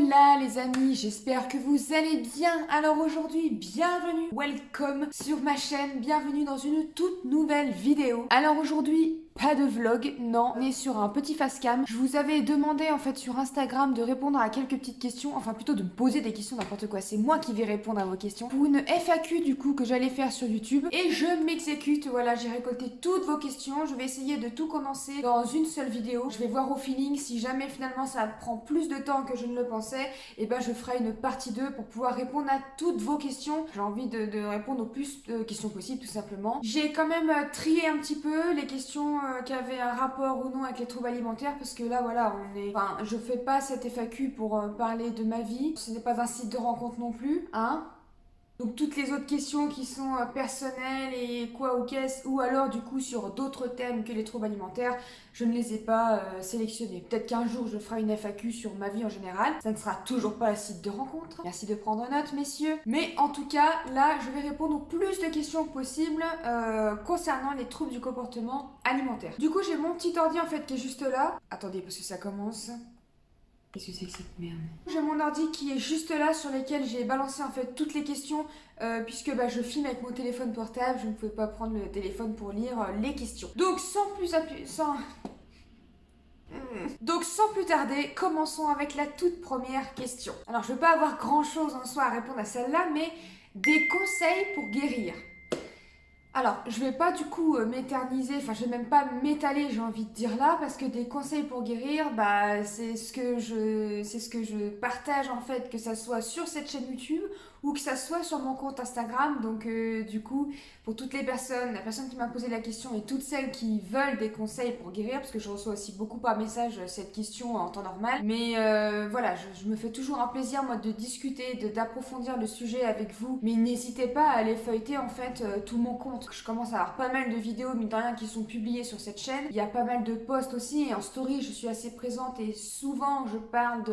là les amis, j'espère que vous allez bien. Alors aujourd'hui, bienvenue, welcome sur ma chaîne, bienvenue dans une toute nouvelle vidéo. Alors aujourd'hui, pas de vlog, non, on est sur un petit facecam. Je vous avais demandé en fait sur Instagram de répondre à quelques petites questions, enfin plutôt de me poser des questions, n'importe quoi, c'est moi qui vais répondre à vos questions. Pour une FAQ du coup que j'allais faire sur YouTube et je m'exécute, voilà, j'ai récolté toutes vos questions. Je vais essayer de tout condenser dans une seule vidéo. Je vais voir au feeling, si jamais finalement ça prend plus de temps que je ne le pensais, et ben je ferai une partie 2 pour pouvoir répondre à toutes vos questions. J'ai envie de répondre au plus de questions possible tout simplement. J'ai quand même trié un petit peu les questions qui avaient un rapport ou non avec les troubles alimentaires parce que là voilà, je fais pas cette FAQ pour parler de ma vie. Ce n'est pas un site de rencontre non plus, hein. Donc toutes les autres questions qui sont personnelles et quoi ou qu'est-ce, ou alors du coup sur d'autres thèmes que les troubles alimentaires, je ne les ai pas sélectionnés. Peut-être qu'un jour je ferai une FAQ sur ma vie en général. Ça ne sera toujours pas un site de rencontre. Merci de prendre note messieurs. Mais en tout cas, là je vais répondre au plus de questions possibles concernant les troubles du comportement alimentaire. Du coup j'ai mon petit ordi en fait qui est juste là. Attendez parce que ça commence. Qu'est-ce que c'est que cette merde? J'ai mon ordi qui est juste là sur lequel j'ai balancé en fait toutes les questions puisque je filme avec mon téléphone portable, je ne pouvais pas prendre le téléphone pour lire les questions. Donc sans plus tarder, commençons avec la toute première question. Alors je ne vais pas avoir grand chose en soi à répondre à celle-là, mais des conseils pour guérir. Alors, je vais pas du coup m'éterniser, enfin je vais même pas m'étaler, j'ai envie de dire là, parce que des conseils pour guérir, c'est ce que je partage en fait, que ça soit sur cette chaîne YouTube ou que ça soit sur mon compte Instagram. Donc du coup, pour toutes les personnes, la personne qui m'a posé la question et toutes celles qui veulent des conseils pour guérir, parce que je reçois aussi beaucoup par message cette question en temps normal, mais voilà, je me fais toujours un plaisir moi de discuter, d'approfondir le sujet avec vous, mais n'hésitez pas à aller feuilleter en fait tout mon compte. Je commence à avoir pas mal de vidéos, mine de rien, qui sont publiées sur cette chaîne. Il y a pas mal de posts aussi, et en story, je suis assez présente et souvent je parle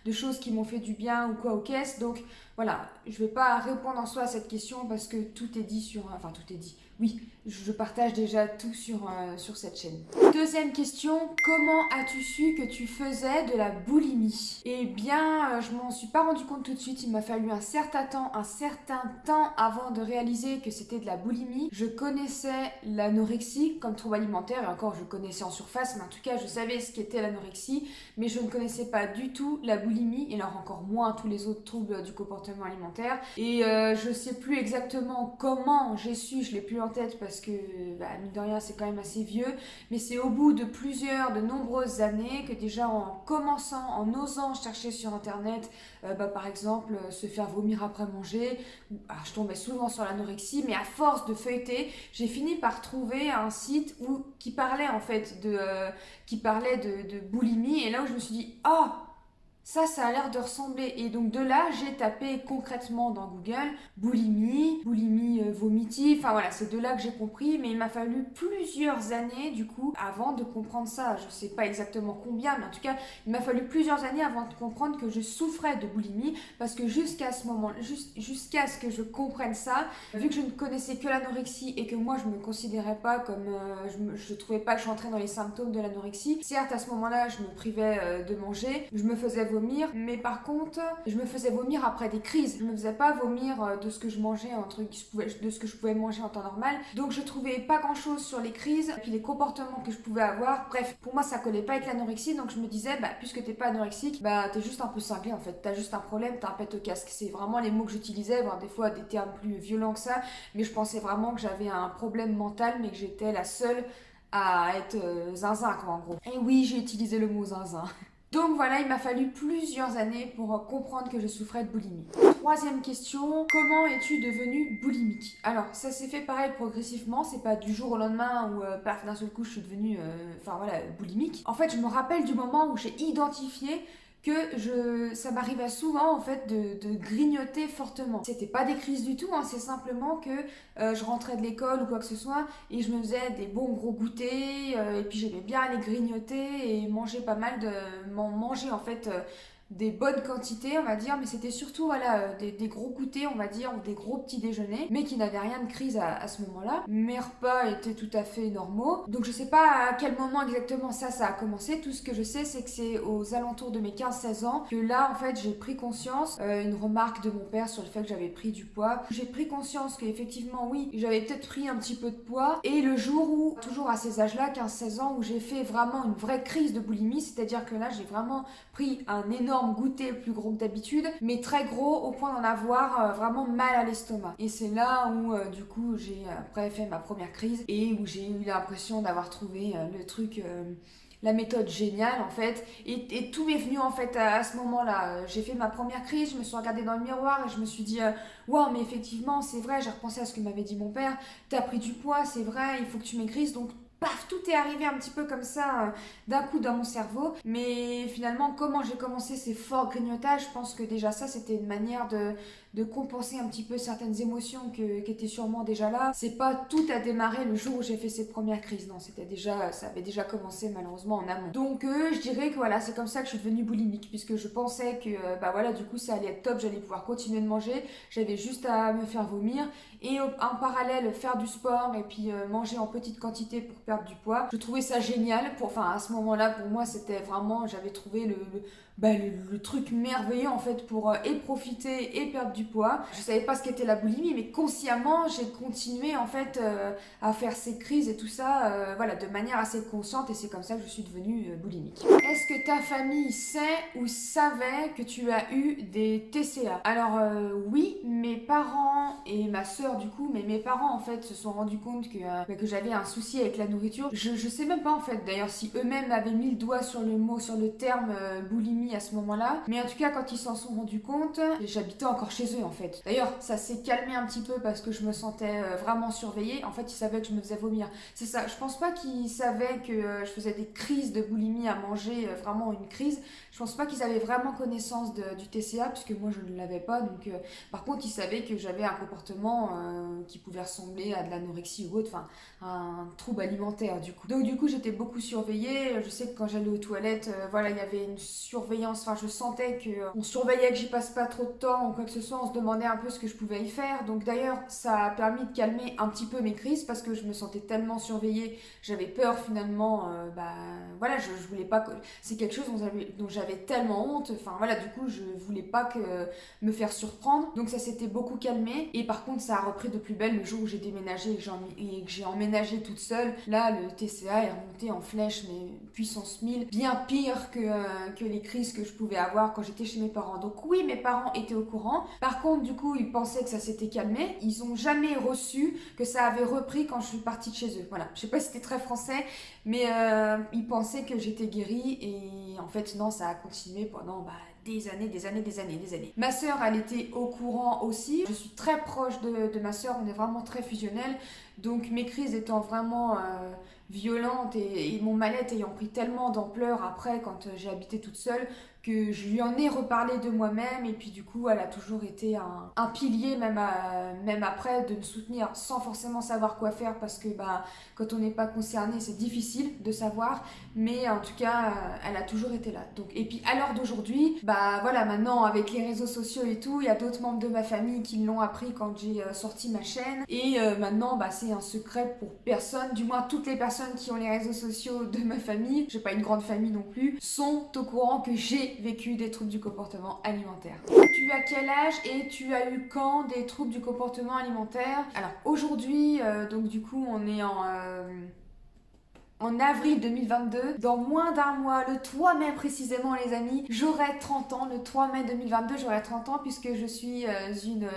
de choses qui m'ont fait du bien ou quoi au caisse. Donc voilà, je vais pas répondre en soi à cette question parce que tout est dit sur... Enfin, tout est dit. Oui, je partage déjà tout sur cette chaîne. Deuxième question, comment as-tu su que tu faisais de la boulimie? Eh bien, je m'en suis pas rendu compte tout de suite. Il m'a fallu un certain temps avant de réaliser que c'était de la boulimie. Je connaissais l'anorexie comme trouble alimentaire, et encore je connaissais en surface, mais en tout cas je savais ce qu'était l'anorexie, mais je ne connaissais pas du tout la boulimie, et alors encore moins tous les autres troubles du comportement alimentaire. Et je sais plus exactement comment j'ai su, je l'ai plus en tête parce que mine de rien c'est quand même assez vieux, mais c'est au bout de nombreuses années que déjà en commençant, en osant chercher sur internet, par exemple se faire vomir après manger, alors je tombais souvent sur l'anorexie, mais à force de feuilleter, j'ai fini par trouver un site qui parlait en fait de boulimie, et là où je me suis dit oh, ça a l'air de ressembler. Et donc de là, j'ai tapé concrètement dans Google boulimie vomitive. Enfin voilà, c'est de là que j'ai compris. Mais il m'a fallu plusieurs années du coup avant de comprendre ça. Je sais pas exactement combien, mais en tout cas, il m'a fallu plusieurs années avant de comprendre que je souffrais de boulimie. Parce que jusqu'à ce moment, jusqu'à ce que je comprenne ça, vu que je ne connaissais que l'anorexie et que moi je me considérais pas comme... je trouvais pas que je rentrais dans les symptômes de l'anorexie. Certes, à ce moment-là, je me privais de manger. Je me faisais vomir, mais par contre je me faisais vomir après des crises. Je me faisais pas vomir de ce que je mangeais de ce que je pouvais manger en temps normal. Donc je trouvais pas grand chose sur les crises et puis les comportements que je pouvais avoir. Bref, pour moi ça collait pas avec l'anorexie, donc je me disais puisque t'es pas anorexique, t'es juste un peu cinglé en fait, t'as juste un problème, t'as un pète au casque. C'est vraiment les mots que j'utilisais, voire des fois des termes plus violents que ça, mais je pensais vraiment que j'avais un problème mental, mais que j'étais la seule à être zinzin quoi en gros. Et oui, j'ai utilisé le mot zinzin. Donc voilà, il m'a fallu plusieurs années pour comprendre que je souffrais de boulimie. Troisième question, comment es-tu devenue boulimique? Alors ça s'est fait pareil progressivement, c'est pas du jour au lendemain où paf d'un seul coup je suis devenue boulimique. En fait je me rappelle du moment où j'ai identifié que ça m'arrivait souvent en fait de grignoter fortement. C'était pas des crises du tout, hein, c'est simplement que je rentrais de l'école ou quoi que ce soit et je me faisais des bons gros goûters et puis j'aimais bien aller grignoter et manger pas mal de... manger en fait des bonnes quantités, on va dire, mais c'était surtout voilà, des gros goûters, on va dire, ou des gros petits déjeuners, mais qui n'avaient rien de crise à ce moment-là. Mes repas étaient tout à fait normaux, donc je sais pas à quel moment exactement ça a commencé. Tout ce que je sais, c'est que c'est aux alentours de mes 15-16 ans que là, en fait, j'ai pris conscience, une remarque de mon père sur le fait que j'avais pris du poids. J'ai pris conscience qu'effectivement, oui, j'avais peut-être pris un petit peu de poids, et le jour où, toujours à ces âges-là, 15-16 ans, où j'ai fait vraiment une vraie crise de boulimie, c'est-à-dire que là, j'ai vraiment pris un énorme goûter plus gros que d'habitude, mais très gros au point d'en avoir vraiment mal à l'estomac. Et c'est là où du coup j'ai après fait ma première crise et où j'ai eu l'impression d'avoir trouvé le truc, la méthode géniale en fait, et tout m'est venu en fait à ce moment-là. J'ai fait ma première crise, je me suis regardée dans le miroir et je me suis dit waouh, mais effectivement c'est vrai, j'ai repensé à ce que m'avait dit mon père, t'as pris du poids, c'est vrai, il faut que tu maigrisses, donc paf, tout est arrivé un petit peu comme ça, d'un coup dans mon cerveau. Mais finalement, comment j'ai commencé ces forts grignotages, je pense que déjà ça, c'était une manière de compenser un petit peu certaines émotions qui étaient sûrement déjà là. C'est pas tout a démarré le jour où j'ai fait cette première crise, non, ça avait déjà commencé malheureusement en amont. Donc je dirais que voilà, c'est comme ça que je suis devenue boulimique, puisque je pensais que bah voilà, du coup ça allait être top, j'allais pouvoir continuer de manger, j'avais juste à me faire vomir et en parallèle faire du sport et puis manger en petite quantité pour perdre du poids. Je trouvais ça génial. Enfin, à ce moment-là, pour moi, c'était vraiment, j'avais trouvé le truc merveilleux en fait pour et profiter et perdre du poids. Je savais pas ce qu'était la boulimie, mais consciemment, j'ai continué en fait à faire ces crises et tout ça, voilà, de manière assez consciente, et c'est comme ça que je suis devenue boulimique. Est-ce que ta famille sait ou savait que tu as eu des TCA? Alors oui, mes parents et ma soeur du coup, mais mes parents en fait se sont rendus compte que j'avais un souci avec la nourriture. Je sais même pas en fait d'ailleurs si eux-mêmes avaient mis le doigt sur le mot, sur le terme boulimie à ce moment-là, mais en tout cas quand ils s'en sont rendus compte, j'habitais encore chez eux en fait. D'ailleurs ça s'est calmé un petit peu parce que je me sentais vraiment surveillée. En fait ils savaient que je me faisais vomir. C'est ça, je pense pas qu'ils savaient que je faisais des crises de boulimie à manger, vraiment une crise. Je pense pas qu'ils avaient vraiment connaissance du TCA puisque moi je ne l'avais pas, donc par contre ils savaient que j'avais un comportement qui pouvait ressembler à de l'anorexie ou autre, enfin un trouble alimentaire du coup. Donc du coup j'étais beaucoup surveillée. Je sais que quand j'allais aux toilettes, voilà, il y avait une surveillance, enfin je sentais que on surveillait que j'y passe pas trop de temps ou quoi que ce soit, on se demandait un peu ce que je pouvais y faire. Donc d'ailleurs ça a permis de calmer un petit peu mes crises parce que je me sentais tellement surveillée, j'avais peur finalement, voilà, je voulais pas que... C'est quelque chose dont j'avais tellement honte, enfin voilà, du coup je voulais pas me faire surprendre, donc ça s'était beaucoup calmé. Et par contre ça a repris de plus belle le jour où j'ai déménagé et que j'ai emménagé toute seule. Là le TCA est remonté en flèche, mais puissance 1000, bien pire que les crises que je pouvais avoir quand j'étais chez mes parents. Donc oui, mes parents étaient au courant. Par contre du coup ils pensaient que ça s'était calmé, ils ont jamais reçu que ça avait repris quand je suis partie de chez eux. Voilà, je sais pas si c'était très français, mais ils pensaient que j'étais guérie, et en fait non, ça a continué pendant des années, des années, des années, des années. Ma sœur, elle était au courant aussi. Je suis très proche de ma sœur, on est vraiment très fusionnels. Donc mes crises étant vraiment violentes et mon mal-être ayant pris tellement d'ampleur après quand j'ai habité toute seule, que je lui en ai reparlé de moi-même, et puis du coup elle a toujours été un pilier même après, de me soutenir sans forcément savoir quoi faire parce que quand on n'est pas concerné c'est difficile de savoir, mais en tout cas elle a toujours été là. Donc, et puis à l'heure d'aujourd'hui, voilà, maintenant avec les réseaux sociaux et tout, il y a d'autres membres de ma famille qui l'ont appris quand j'ai sorti ma chaîne, et maintenant c'est un secret pour personne, du moins toutes les personnes qui ont les réseaux sociaux de ma famille, j'ai pas une grande famille non plus, sont au courant que j'ai vécu des troubles du comportement alimentaire. Tu as quel âge et tu as eu quand des troubles du comportement alimentaire? Alors aujourd'hui, donc du coup on est en avril 2022, dans moins d'un mois, le 3 mai précisément les amis, j'aurai 30 ans. Le 3 mai 2022, j'aurai 30 ans puisque je suis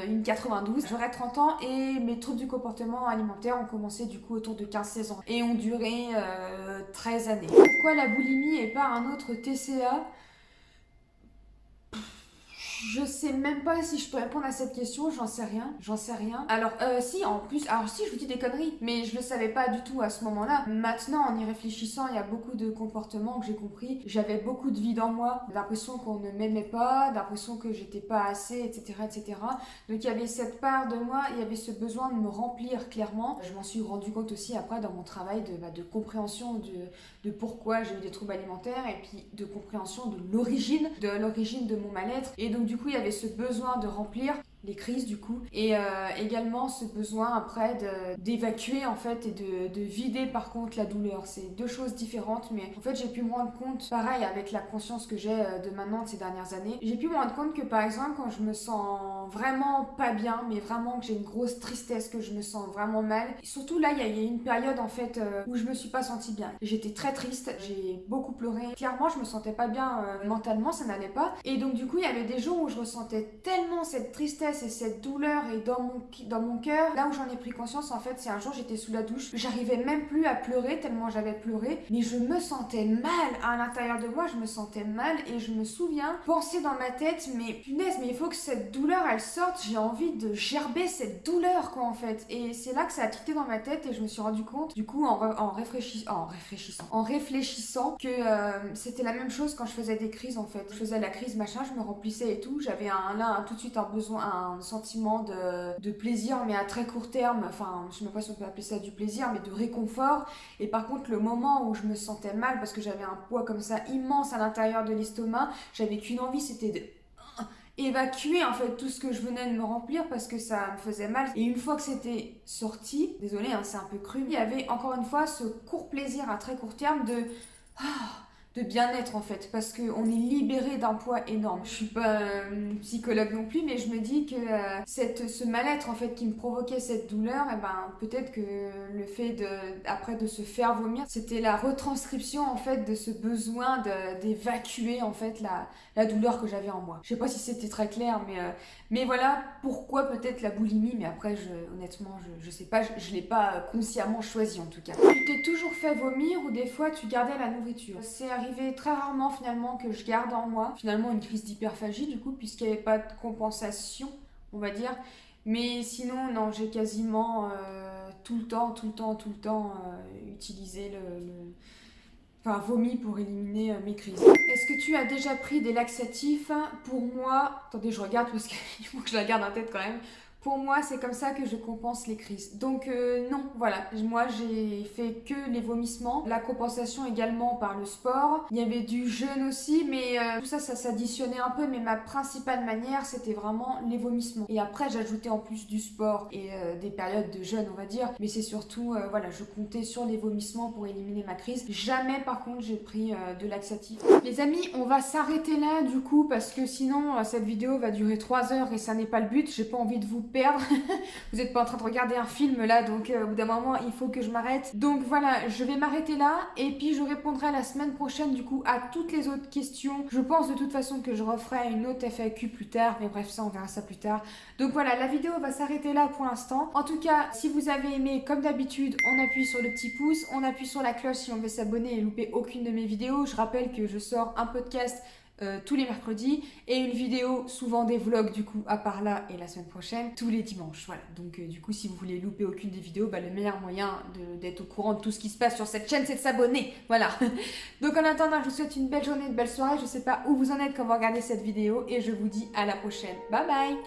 une 92. J'aurai 30 ans et mes troubles du comportement alimentaire ont commencé du coup autour de 15-16 ans et ont duré 13 années. Pourquoi la boulimie et pas un autre TCA? Je sais même pas si je peux répondre à cette question, j'en sais rien. Alors, si, en plus, alors si, je vous dis des conneries, mais je le savais pas du tout à ce moment-là. Maintenant, en y réfléchissant, il y a beaucoup de comportements que j'ai compris. J'avais beaucoup de vide en moi, l'impression qu'on ne m'aimait pas, l'impression que j'étais pas assez, etc., etc. Donc, il y avait cette part de moi, il y avait ce besoin de me remplir clairement. Je m'en suis rendu compte aussi après dans mon travail de compréhension de pourquoi j'ai eu des troubles alimentaires et puis de compréhension de l'origine de mon mal-être. Et donc, du coup, il y avait ce besoin de remplir les crises du coup et également ce besoin après d'évacuer en fait et de vider par contre la douleur. C'est deux choses différentes, mais en fait j'ai pu me rendre compte, pareil avec la conscience que j'ai de maintenant de ces dernières années, j'ai pu me rendre compte que par exemple quand je me sens vraiment pas bien, mais vraiment que j'ai une grosse tristesse, que je me sens vraiment mal, surtout là il y a une période en fait où je me suis pas sentie bien, j'étais très triste, j'ai beaucoup pleuré, clairement je me sentais pas bien mentalement, ça n'allait pas, et donc du coup il y avait des jours où je ressentais tellement cette tristesse et cette douleur et dans mon cœur, là où j'en ai pris conscience en fait, c'est un jour j'étais sous la douche, j'arrivais même plus à pleurer tellement j'avais pleuré, mais je me sentais mal à l'intérieur de moi, je me sentais mal et je me souviens penser dans ma tête, mais punaise, mais il faut que cette douleur elle sorte, j'ai envie de gerber cette douleur quoi en fait, et c'est là que ça a quitté dans ma tête et je me suis rendu compte du coup en réfléchissant que c'était la même chose quand je faisais des crises en fait, je faisais la crise machin, je me remplissais et tout, j'avais tout de suite un besoin, un sentiment de plaisir mais à très court terme, enfin je ne sais pas si on peut appeler ça du plaisir mais de réconfort, et par contre le moment où je me sentais mal parce que j'avais un poids comme ça immense à l'intérieur de l'estomac, j'avais qu'une envie, c'était de évacuer en fait tout ce que je venais de me remplir parce que ça me faisait mal, et une fois que c'était sorti, désolée c'est un peu cru, il y avait encore une fois ce court plaisir à très court terme de bien-être en fait, parce qu'on est libéré d'un poids énorme. Je suis pas psychologue non plus, mais je me dis que ce mal-être en fait qui me provoquait cette douleur, et peut-être que le fait après de se faire vomir, c'était la retranscription en fait de ce besoin d'évacuer en fait la douleur que j'avais en moi. Je sais pas si c'était très clair, mais voilà pourquoi peut-être la boulimie, mais après honnêtement je sais pas, je l'ai pas consciemment choisi en tout cas. Tu t'es toujours fait vomir ou des fois tu gardais la nourriture? C'est arrivé très rarement finalement que je garde en moi finalement une crise d'hyperphagie du coup, puisqu'il n'y avait pas de compensation on va dire, mais sinon non, j'ai quasiment tout le temps utilisé vomi pour éliminer mes crises. Est-ce que tu as déjà pris des laxatifs? Pour moi, attendez je regarde parce qu'il faut que je la garde en tête quand même. Pour moi, c'est comme ça que je compense les crises. Donc non, voilà. Moi, j'ai fait que les vomissements. La compensation également par le sport. Il y avait du jeûne aussi, mais tout ça s'additionnait un peu. Mais ma principale manière, c'était vraiment les vomissements. Et après, j'ajoutais en plus du sport et des périodes de jeûne, on va dire. Mais c'est surtout, je comptais sur les vomissements pour éliminer ma crise. Jamais, par contre, j'ai pris de laxatif. Les amis, on va s'arrêter là, du coup, parce que sinon, cette vidéo va durer 3 heures et ça n'est pas le but. J'ai pas envie de vous perdre. Vous n'êtes pas en train de regarder un film là, donc au bout d'un moment il faut que je m'arrête. Donc voilà, je vais m'arrêter là et puis je répondrai la semaine prochaine du coup à toutes les autres questions. Je pense de toute façon que je referai une autre FAQ plus tard, mais bref ça on verra ça plus tard. Donc voilà, la vidéo va s'arrêter là pour l'instant. En tout cas, si vous avez aimé, comme d'habitude, on appuie sur le petit pouce, on appuie sur la cloche si on veut s'abonner et louper aucune de mes vidéos. Je rappelle que je sors un podcast tous les mercredis et une vidéo, souvent des vlogs du coup à part là et la semaine prochaine, tous les dimanches. Voilà, donc du coup si vous voulez louper aucune des vidéos, le meilleur moyen d'être au courant de tout ce qui se passe sur cette chaîne, c'est de s'abonner. Voilà. Donc en attendant, je vous souhaite une belle journée, une belle soirée. Je sais pas où vous en êtes quand vous regardez cette vidéo et je vous dis à la prochaine. Bye bye.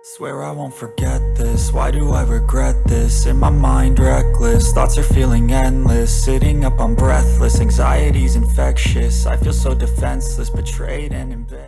Swear I won't forget this, why do I regret this? In my mind reckless, thoughts are feeling endless. Sitting up I'm breathless, anxiety's infectious. I feel so defenseless, betrayed and embarrassed.